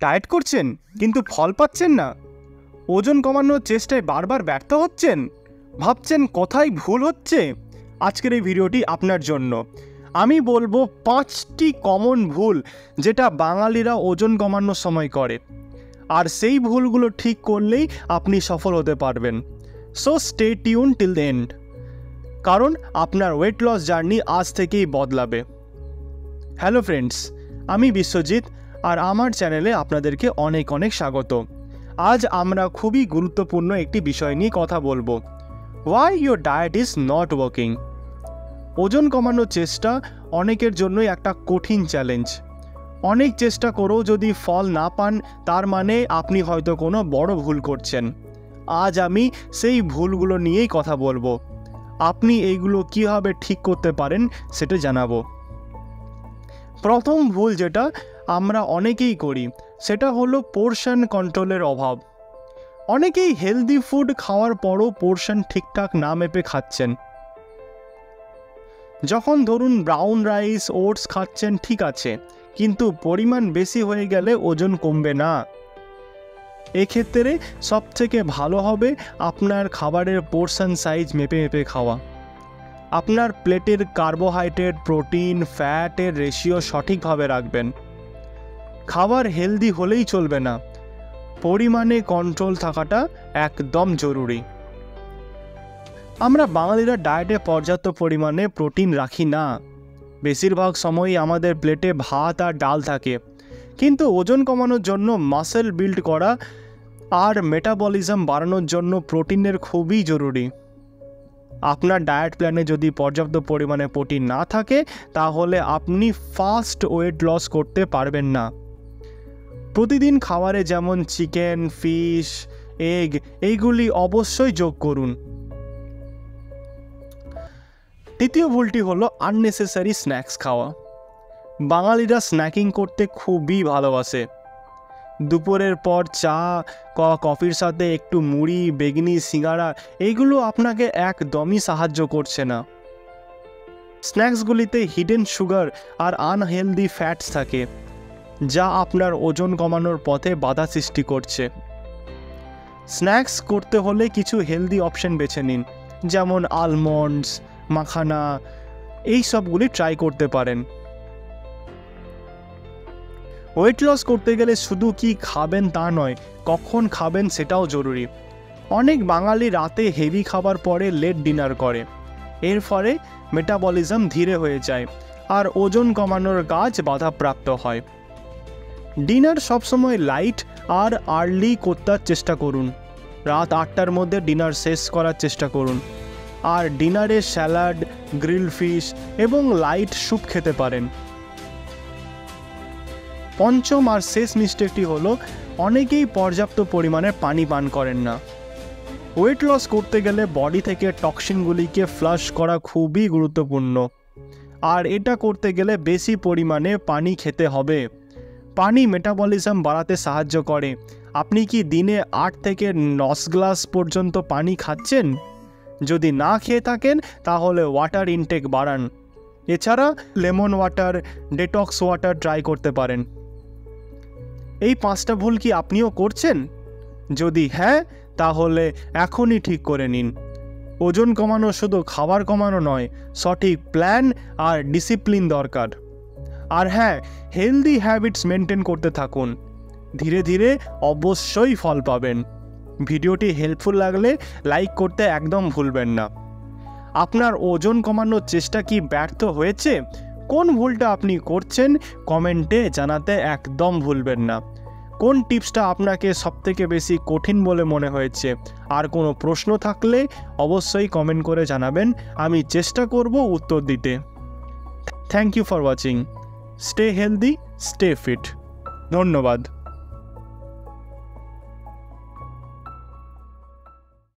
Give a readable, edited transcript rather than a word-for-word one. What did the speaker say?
Diet করছেন কিন্তু ফল পাচ্ছেন না, ওজন কমানোর চেষ্টায় বারবার ব্যর্থ হচ্ছেন, ভাবছেন কোথায় ভুল হচ্ছে? আজকের এই ভিডিওটি আপনার জন্য। আমি বলবো 5টি কমন ভুল যেটা বাঙালিরা ওজন কমানোর সময় করে, আর সেই ভুলগুলো ঠিক করলেই আপনি সফল হতে পারবেন। So stay tune till the end, কারণ আপনার ওয়েট লস জার্নি আজ থেকেই বদলাবে। হ্যালো ফ্রেন্ডস, আমি বিশ্বজিৎ, আর আমার চ্যানেলে আপনাদেরকে অনেক অনেক স্বাগত। আজ আমরা খুবই গুরুত্বপূর্ণ একটি বিষয় নিয়ে কথা বলবো। Why your diet is not working. ওজন কমানোর চেষ্টা অনেকের জন্যই একটা কঠিন চ্যালেঞ্জ। অনেক চেষ্টা করেও যদি ফল না পান, তার মানে আপনি হয়তো কোনো বড় ভুল করছেন। আজ আমি সেই ভুলগুলো নিয়েই কথা বলবো। আপনি এইগুলো কীভাবে ঠিক করতে পারেন সেটা জানাবো। প্রথম ভুল যেটা আমরা অনেকেই করি সেটা হলো পোরশন কন্ট্রোলের অভাব। অনেকেই হেলদি ফুড খাওয়ার পরও পোরশন ঠিকঠাক না মেপে খাচ্ছেন। যখন ধরুন ব্রাউন রাইস, ওটস খাচ্ছেন ঠিক আছে, কিন্তু পরিমাণ বেশি হয়ে গেলে ওজন কমবে না। এক্ষেত্রে সবথেকে ভালো হবে আপনার খাবারের পোরশন সাইজ মেপে মেপে খাওয়া। আপনার প্লেটের কার্বোহাইড্রেট, প্রোটিন, ফ্যাটের রেশিও সঠিকভাবে রাখবেন। খাবার হেলদি হলেই চলবে না, পরিমাণে কন্ট্রোল থাকাটা একদম জরুরি। আমরা বাঙালিরা ডায়েটে পর্যাপ্ত পরিমাণে প্রোটিন রাখি না। বেশিরভাগ সময়ই আমাদের প্লেটে ভাত আর ডাল থাকে, কিন্তু ওজন কমানোর জন্য মাসেল বিল্ড করা আর মেটাবলিজম বাড়ানোর জন্য প্রোটিনের খুবই জরুরি। আপনার ডায়েট প্ল্যানে যদি পর্যাপ্ত পরিমাণে প্রোটিন না থাকে, তাহলে আপনি ফাস্ট ওয়েট লস করতে পারবেন না। প্রতিদিন খাবারে যেমন চিকেন, ফিশ, এগ এইগুলি অবশ্যই যোগ করুন। তৃতীয় ভুলটি হলো আননেসেসারি স্ন্যাক্স খাওয়া। বাঙালিরা স্ন্যাকিং করতে খুবই ভালোবাসে। দুপুরের পর চা, কফির সাথে একটু মুড়ি, বেগনি, সিঙ্গারা এইগুলো আপনাকে একদমই সাহায্য করছে না। স্ন্যাক্সগুলিতে হিডেন সুগার আর আনহেলদি ফ্যাটস থাকে, যা আপনার ওজন কমানোর পথে বাধা সৃষ্টি করছে। স্ন্যাক্স করতে হলে কিছু হেলদি অপশন বেছে নিন, যেমন আলমন্ডস, মাখানা, এই সবগুলি ট্রাই করতে পারেন। ওয়েট লস করতে গেলে শুধু কি খাবেন তা নয়, কখন খাবেন সেটাও জরুরি। অনেক বাঙালি রাতে হেভি খাবার পরে লেট ডিনার করে। এর ফলে মেটাবলিজম ধীরে হয়ে যায় আর ওজন কমানোর কাজ বাধাপ্রাপ্ত হয়। ডিনার সবসময় লাইট আর আর্লি করতে চেষ্টা করুন। রাত 8টার মধ্যে ডিনার শেষ করার চেষ্টা করুন। আর ডিনারে স্যালাড, গ্রিল ফিশ এবং লাইট স্যুপ খেতে পারেন। পঞ্চম আর শেষ মিস্টেকটি হলো অনেকেই পর্যাপ্ত পরিমাণে পানি পান করেন না। ওয়েট লস করতে গেলে বডি থেকে টক্সিনগুলিকে ফ্লাশ করা খুবই গুরুত্বপূর্ণ, আর এটা করতে গেলে বেশি পরিমাণে পানি খেতে হবে। পানি মেটাবলিজম বাড়াতে সাহায্য করে। আপনি কি দিনে 8 থেকে 9 গ্লাস পর্যন্ত পানি খাচ্ছেন? যদি না খেয়ে থাকেন, তাহলে ওয়াটার ইনটেক বাড়ান। এছাড়া lemon water, detox water try করতে পারেন। এই 5টা ভুল কি আপনিও করছেন? যদি হ্যাঁ, তাহলে এখনই ঠিক করে নিন। ওজন কমানো শুধু খাবার কমানো নয়, সঠিক প্ল্যান আর ডিসিপ্লিন দরকার। আর হ্যাঁ, হেলদি হ্যাবিটস মেনটেন করতে থাকুন। ধীরে ধীরে অবশ্যই ফল পাবেন। ভিডিওটি হেল্পফুল লাগলে লাইক করতে একদম ভুলবেন না। আপনার ওজন কমানোর চেষ্টা কি ব্যর্থ হয়েছে? কোন ভুলটা আপনি করছেন কমেন্টে জানাতে একদম ভুলবেন না। কোন টিপসটা আপনাকে সবথেকে বেশি কঠিন বলে মনে হয়েছে? আর কোনো প্রশ্ন থাকলে অবশ্যই কমেন্ট করে জানাবেন, আমি চেষ্টা করব উত্তর দিতে। Thank you for watching. Stay healthy, stay fit. ধন্যবাদ।